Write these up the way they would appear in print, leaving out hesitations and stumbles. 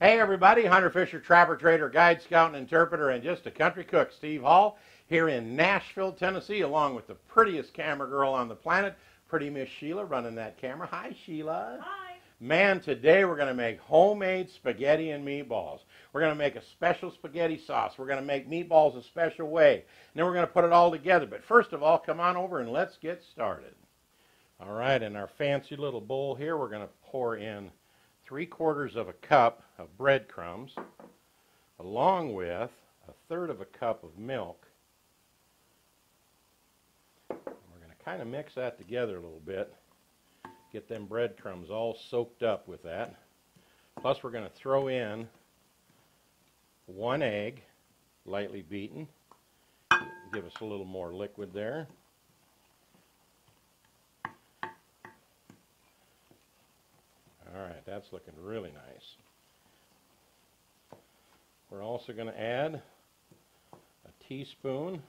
Hey everybody, Hunter Fisher, trapper, trader, guide, scout, and interpreter, and just a country cook, Steve Hall, here in Nashville, Tennessee, along with the prettiest camera girl on the planet, pretty Miss Sheila, running that camera. Hi, Sheila. Hi. Man, today we're going to make homemade spaghetti and meatballs. We're going to make a special spaghetti sauce. We're going to make meatballs a special way. And then we're going to put it all together. But first of all, come on over and let's get started. All right, in our fancy little bowl here, we're going to pour in 3/4 of a cup of breadcrumbs, along with 1/3 of a cup of milk. And we're going to kind of mix that together a little bit, get them breadcrumbs all soaked up with that. Plus we're going to throw in 1 egg, lightly beaten, give us a little more liquid there. All right, that's looking really nice. We're also going to add a teaspoon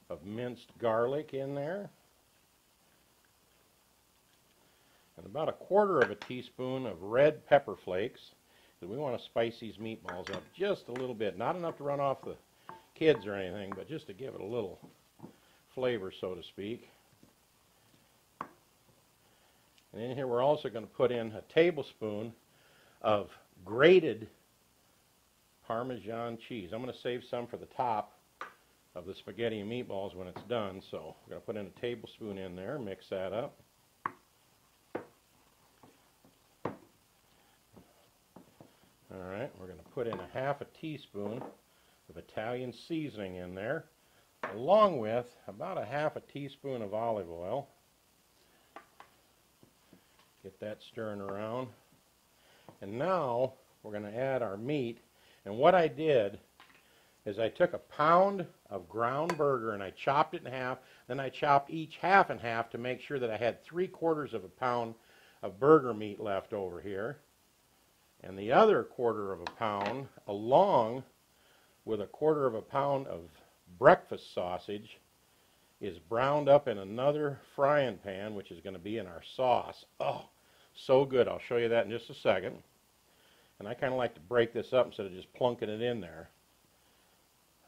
of minced garlic in there, and about 1/4 of a teaspoon of red pepper flakes, because we want to spice these meatballs up just a little bit. Not enough to run off the kids or anything, but just to give it a little flavor, so to speak. And in here we're also going to put in a tablespoon of grated Parmesan cheese. I'm going to save some for the top of the spaghetti and meatballs when it's done. So we're going to put in a tablespoon in there, mix that up. All right, we're going to put in 1/2 teaspoon of Italian seasoning in there, along with about 1/2 teaspoon of olive oil. Get that stirring around. And now we're going to add our meat. And what I did is I took 1 pound of ground burger and I chopped it in half. Then I chopped each half in half to make sure that I had 3/4 of a pound of burger meat left over here. And the other 1/4 of a pound, along with 1/4 of a pound of breakfast sausage, is browned up in another frying pan, which is going to be in our sauce. Oh, so good. I'll show you that in just a second. And I kind of like to break this up instead of just plunking it in there.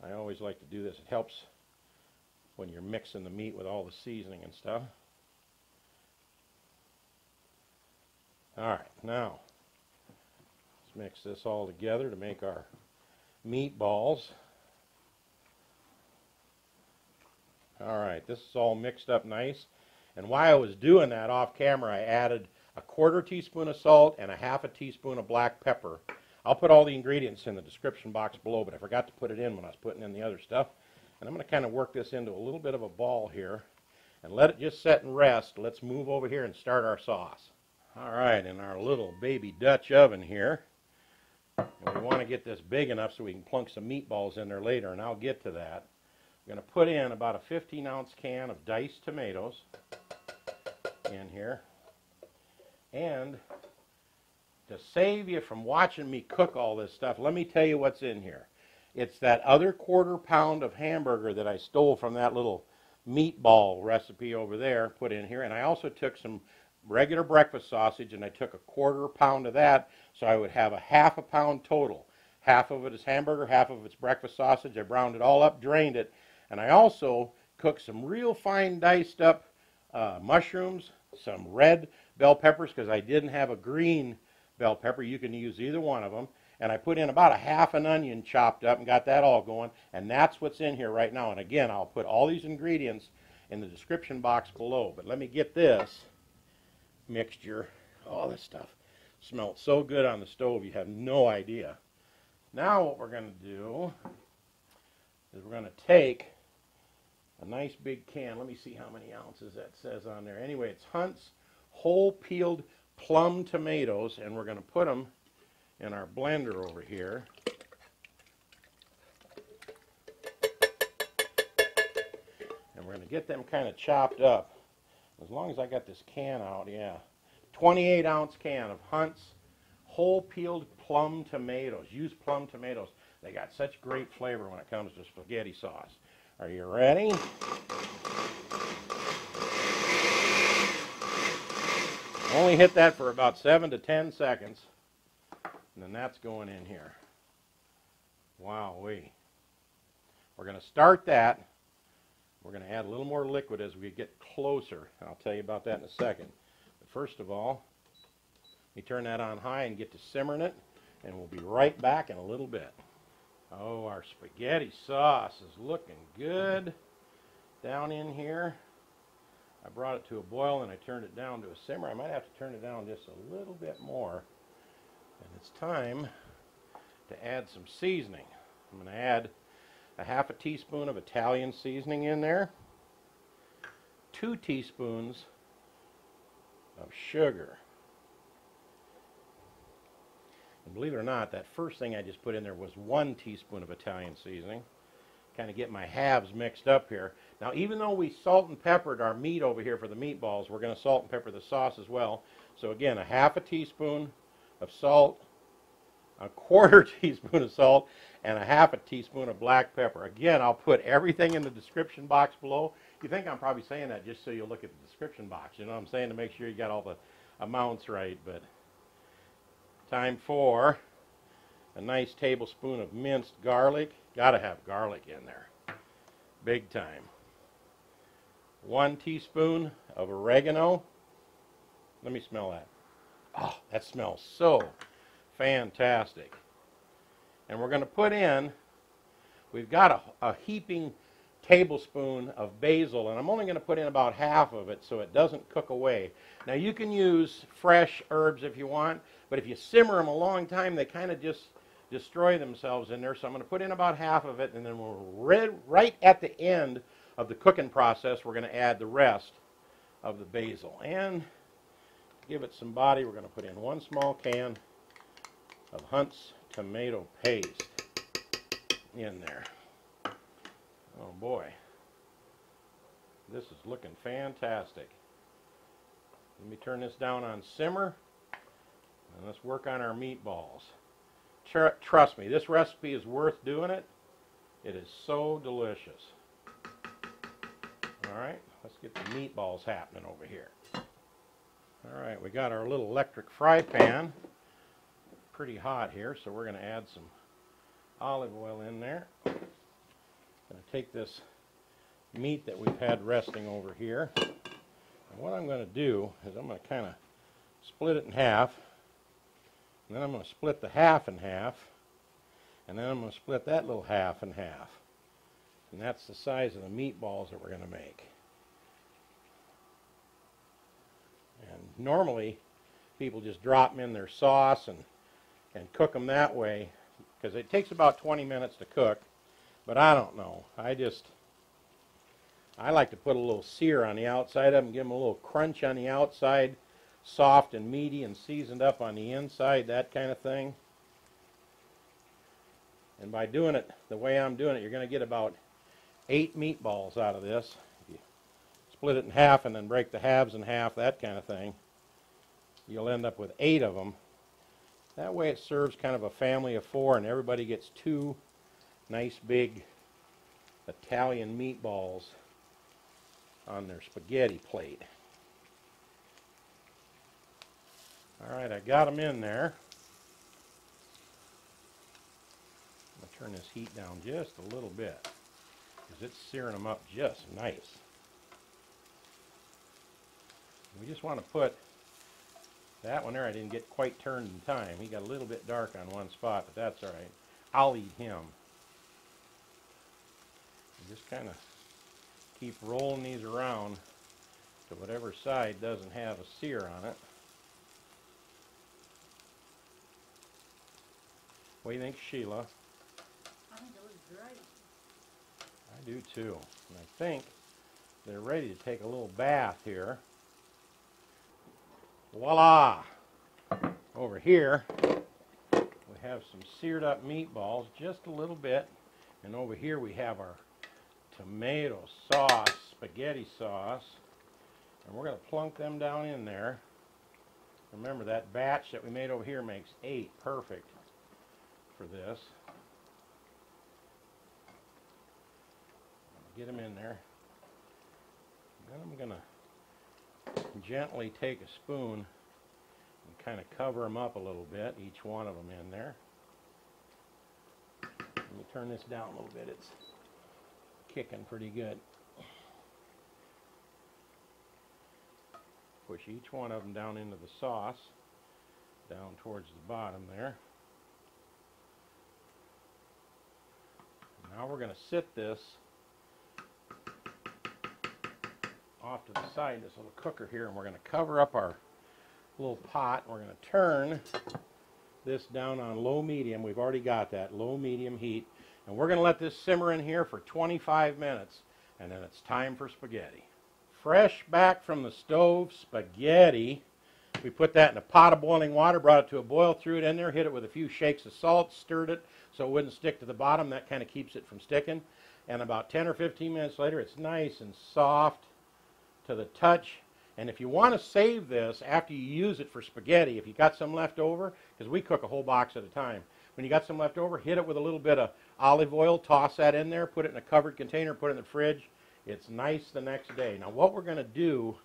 I always like to do this. It helps when you're mixing the meat with all the seasoning and stuff. All right, now let's mix this all together to make our meatballs. All right, this is all mixed up nice. And while I was doing that off camera, I added 1/4 teaspoon of salt and 1/2 teaspoon of black pepper. I'll put all the ingredients in the description box below, but I forgot to put it in when I was putting in the other stuff. And I'm going to kind of work this into a little bit of a ball here and let it just set and rest. Let's move over here and start our sauce. All right, in our little baby Dutch oven here, and we want to get this big enough so we can plunk some meatballs in there later, and I'll get to that. I'm going to put in about a 15-ounce can of diced tomatoes in here. And to save you from watching me cook all this stuff, let me tell you what's in here. It's that other 1/4 pound of hamburger that I stole from that little meatball recipe over there, put in here. And I also took some regular breakfast sausage, and I took 1/4 pound of that, so I would have 1/2 pound total. 1/2 of it is hamburger, 1/2 of it's breakfast sausage. I browned it all up, drained it, and I also cooked some real fine diced up mushrooms, some red bell peppers, because I didn't have a green bell pepper. You can use either one of them. And I put in about 1/2 onion chopped up and got that all going. And that's what's in here right now. And again, I'll put all these ingredients in the description box below. But let me get this mixture. Oh, this stuff smelled so good on the stove, you have no idea. Now what we're going to do is we're going to take a nice big can. Let me see how many ounces that says on there. Anyway, it's Hunt's whole peeled plum tomatoes, and we're going to put them in our blender over here. And we're going to get them kind of chopped up. As long as I got this can out, yeah. 28-ounce can of Hunt's whole peeled plum tomatoes. Use plum tomatoes. They got such great flavor when it comes to spaghetti sauce. Are you ready? Only hit that for about 7 to 10 seconds. And then that's going in here. Wowee. We're going to start that. We're going to add a little more liquid as we get closer. I'll tell you about that in a second. But first of all, we turn that on high and get to simmering it, and we'll be right back in a little bit. Oh, our spaghetti sauce is looking good down in here. I brought it to a boil and I turned it down to a simmer. I might have to turn it down just a little bit more. And it's time to add some seasoning. I'm going to add a half a teaspoon of Italian seasoning in there, 2 teaspoons of sugar. And believe it or not, that first thing I just put in there was 1 teaspoon of Italian seasoning. Kind of get my halves mixed up here. Now, even though we salt and peppered our meat over here for the meatballs, we're going to salt and pepper the sauce as well. So again, a half a teaspoon of salt, a 1/4 teaspoon of salt, and a half a teaspoon of black pepper. Again, I'll put everything in the description box below. You think I'm probably saying that just so you'll look at the description box. You know what I'm saying? To make sure you got all the amounts right. But time for a nice tablespoon of minced garlic. Got to have garlic in there. Big time. 1 teaspoon of oregano. Let me smell that. Oh, that smells so fantastic. And we're going to put in, we've got a heaping tablespoon of basil, and I'm only going to put in about half of it so it doesn't cook away. Now you can use fresh herbs if you want, but if you simmer them a long time, they kind of just destroy themselves in there. So I'm going to put in about half of it, and then right at the end of the cooking process, we're going to add the rest of the basil. And to give it some body, we're going to put in 1 small can of Hunt's tomato paste in there. Oh boy, this is looking fantastic. Let me turn this down on simmer, and let's work on our meatballs. Trust me, this recipe is worth doing it. It is so delicious. All right, let's get the meatballs happening over here. All right, we got our little electric fry pan. Pretty hot here, so we're going to add some olive oil in there. Going to take this meat that we've had resting over here, and what I'm going to do is I'm going to kind of split it in half, and then I'm going to split the half in half, and then I'm going to split that little half in half, and that's the size of the meatballs that we're going to make. And normally people just drop them in their sauce and cook them that way, because it takes about 20 minutes to cook. But I don't know. I like to put a little sear on the outside of them, give them a little crunch on the outside, soft and meaty and seasoned up on the inside, that kind of thing. And by doing it the way I'm doing it, you're going to get about 8 meatballs out of this. If you split it in half and then break the halves in half, that kind of thing, you'll end up with 8 of them. That way it serves kind of a family of 4, and everybody gets 2 nice big Italian meatballs on their spaghetti plate. All right, I got them in there. I'm going to turn this heat down just a little bit, because it's searing them up just nice. We just want to put that one there. I didn't get quite turned in time. He got a little bit dark on one spot, but that's all right. I'll eat him. And just kind of keep rolling these around to whatever side doesn't have a sear on it. What do you think, Sheila? I think it looks great. I do too. And I think they're ready to take a little bath here. Voila! Over here, we have some seared up meatballs, just a little bit. And over here we have our tomato sauce, spaghetti sauce. And we're going to plunk them down in there. Remember, that batch that we made over here makes 8 perfect for this. Get them in there. Then I'm going to gently take a spoon and kind of cover them up a little bit, each one of them in there. Let me turn this down a little bit. It's kicking pretty good. Push each one of them down into the sauce, down towards the bottom there. Now we're going to sit this off to the side, this little cooker here, and we're going to cover up our little pot. We're going to turn this down on low medium. We've already got that low medium heat, and we're going to let this simmer in here for 25 minutes, and then it's time for spaghetti. Fresh back from the stove spaghetti. We put that in a pot of boiling water, brought it to a boil, threw it in there, hit it with a few shakes of salt, stirred it so it wouldn't stick to the bottom. That kind of keeps it from sticking. And about 10 or 15 minutes later, it's nice and soft to the touch. And if you want to save this after you use it for spaghetti, if you got some left over, because we cook a whole box at a time, when you got some left over, hit it with a little bit of olive oil, toss that in there, put it in a covered container, put it in the fridge. It's nice the next day. Now what we're going to do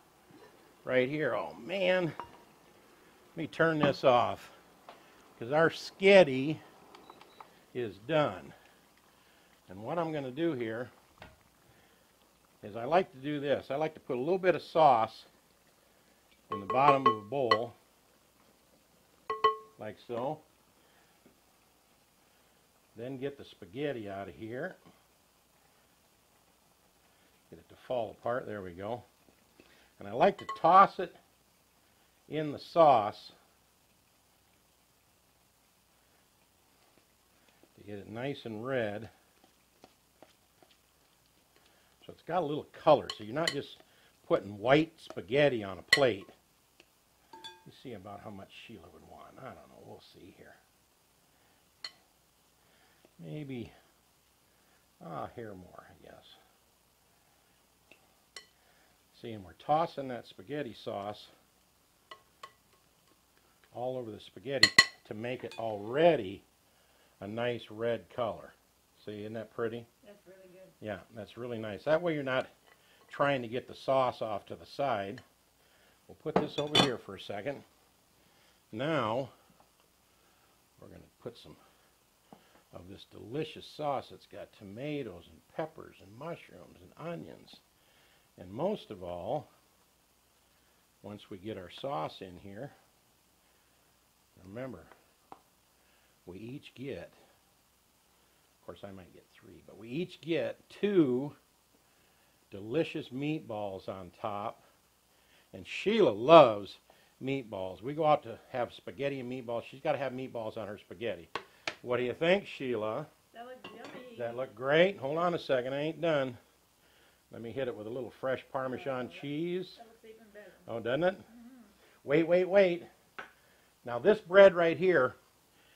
right here, oh man, let me turn this off, because our sketty is done. And what I'm going to do here is I like to do this. I like to put a little bit of sauce in the bottom of the bowl, like so. Then get the spaghetti out of here. Get it to fall apart. There we go. And I like to toss it in the sauce to get it nice and red. So it's got a little color, so you're not just putting white spaghetti on a plate. You see about how much Sheila would want. I don't know. We'll see here. Maybe a hair more, I guess. See, and we're tossing that spaghetti sauce all over the spaghetti to make it already a nice red color. See, isn't that pretty? That's really good. Yeah, that's really nice. That way you're not trying to get the sauce off to the side. We'll put this over here for a second. Now, we're going to put some of this delicious sauce that's got tomatoes and peppers and mushrooms and onions. And most of all, once we get our sauce in here, remember, we each get, of course I might get 3, but we each get 2 delicious meatballs on top. And Sheila loves meatballs. We go out to have spaghetti and meatballs. She's got to have meatballs on her spaghetti. What do you think, Sheila? That looks yummy. Does that look great? Hold on a second, I ain't done. Let me hit it with a little fresh Parmesan cheese. That looks even better. Oh, doesn't it? Mm-hmm. Wait, wait, wait. Now this bread right here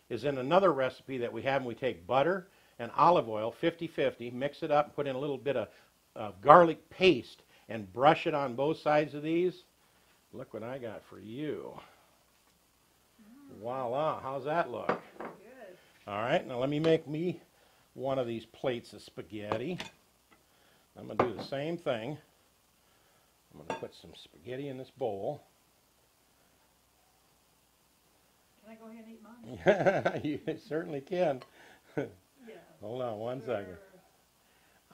is in another recipe that we have, and we take butter and olive oil, 50-50, mix it up, and put in a little bit of garlic paste, and brush it on both sides of these. Look what I got for you. Voila, how's that look? Good. All right, now let me make me one of these plates of spaghetti. I'm going to do the same thing. I'm going to put some spaghetti in this bowl. Can I go ahead and eat mine? You certainly can. Yeah. Hold on one second.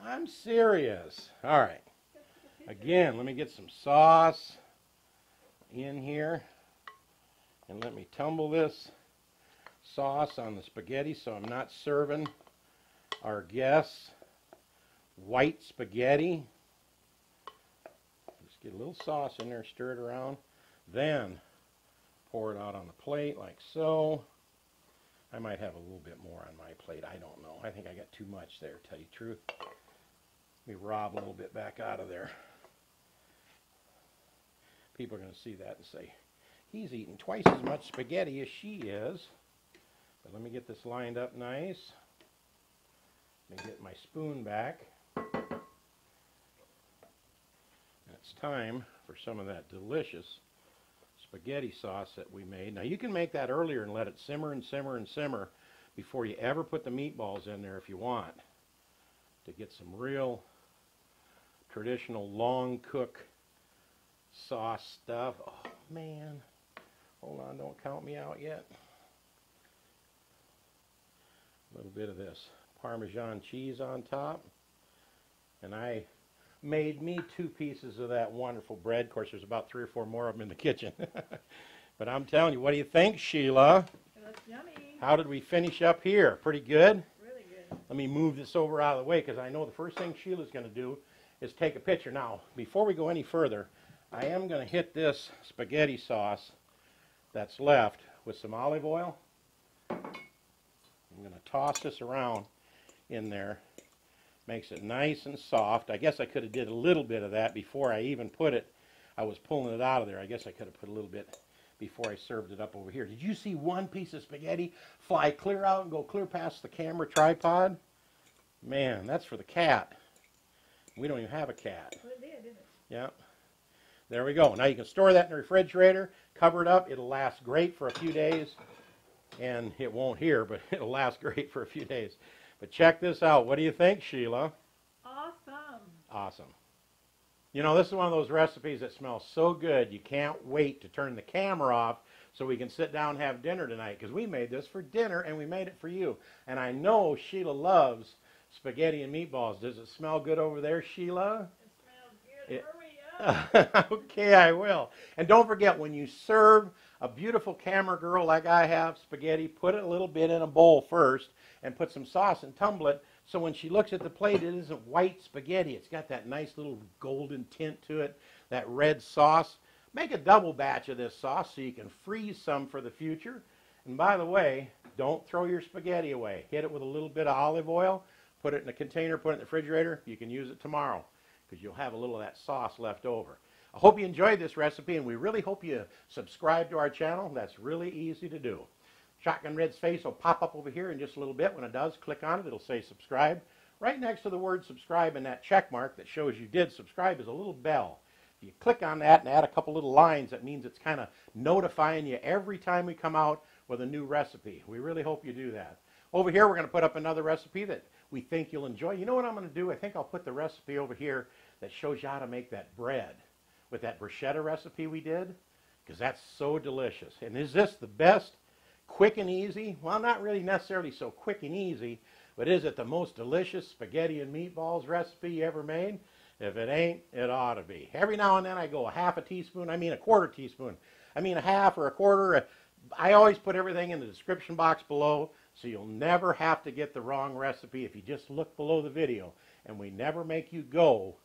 I'm serious. All right. Again, let me get some sauce in here. And let me tumble this sauce on the spaghetti so I'm not serving our guests white spaghetti. Just get a little sauce in there, stir it around. Then pour it out on the plate like so. I might have a little bit more on my plate. I don't know. I think I got too much there, to tell you the truth. Let me rob a little bit back out of there. People are going to see that and say, he's eating twice as much spaghetti as she is. But let me get this lined up nice. Let me get my spoon back. It's time for some of that delicious spaghetti sauce that we made. Now you can make that earlier and let it simmer and simmer and simmer before you ever put the meatballs in there if you want, to get some real traditional long cook sauce stuff. Oh man, Hold on, don't count me out yet. A little bit of this Parmesan cheese on top. And I made me 2 pieces of that wonderful bread. Of course, there's about 3 or 4 more of them in the kitchen. But I'm telling you, what do you think, Sheila? It looks yummy. How did we finish up here? Pretty good? Really good. Let me move this over out of the way because I know the first thing Sheila's going to do is take a picture. Now, before we go any further, I am going to hit this spaghetti sauce that's left with some olive oil. I'm going to toss this around in there. Makes it nice and soft. I guess I could have did a little bit of that before I even put it. I was pulling it out of there. I guess I could have put a little bit before I served it up over here. Did you see one piece of spaghetti fly clear out and go clear past the camera tripod? Man, that's for the cat. We don't even have a cat. Well, it did, didn't it? Yeah. There we go. Now you can store that in the refrigerator, cover it up. It'll last great for a few days. And it won't here, but it'll last great for a few days. But check this out. What do you think, Sheila? Awesome. Awesome. You know, this is one of those recipes that smells so good, you can't wait to turn the camera off so we can sit down and have dinner tonight, because we made this for dinner and we made it for you. And I know Sheila loves spaghetti and meatballs. Does it smell good over there, Sheila? It smells good. Hurry up. Okay, I will. And don't forget, when you serve a beautiful camera girl like I have spaghetti, put it a little bit in a bowl first and put some sauce and tumble it, so when she looks at the plate, it isn't white spaghetti. It's got that nice little golden tint to it, that red sauce. Make a double batch of this sauce so you can freeze some for the future. And by the way, don't throw your spaghetti away. Hit it with a little bit of olive oil, put it in a container, put it in the refrigerator. You can use it tomorrow because you'll have a little of that sauce left over. I hope you enjoyed this recipe, and we really hope you subscribe to our channel. That's really easy to do. Shotgun Red's face will pop up over here in just a little bit. When it does, click on it. It'll say subscribe. Right next to the word subscribe and that check mark that shows you did subscribe is a little bell. If you click on that and add a couple little lines, that means it's kind of notifying you every time we come out with a new recipe. We really hope you do that. Over here, we're going to put up another recipe that we think you'll enjoy. You know what I'm going to do? I think I'll put the recipe over here that shows you how to make that bread with that bruschetta recipe we did, because that's so delicious. And is this the best, quick and easy? Well, not really necessarily so quick and easy, but is it the most delicious spaghetti and meatballs recipe you ever made? If it ain't, it ought to be. Every now and then I go a half a teaspoon, I mean a quarter teaspoon, I mean a half or a quarter. I always put everything in the description box below, so you'll never have to get the wrong recipe if you just look below the video. And we never make you go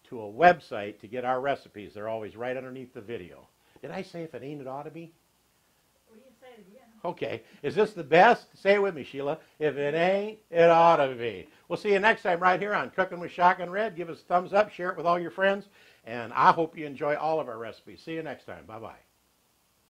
to a website to get our recipes. They're always right underneath the video. Did I say if it ain't, it ought to be? Well, you can say it again. Okay. Is this the best? Say it with me, Sheila. If it ain't, it ought to be. We'll see you next time right here on Cooking with Shotgun Red. Give us a thumbs up, share it with all your friends, and I hope you enjoy all of our recipes. See you next time. Bye-bye.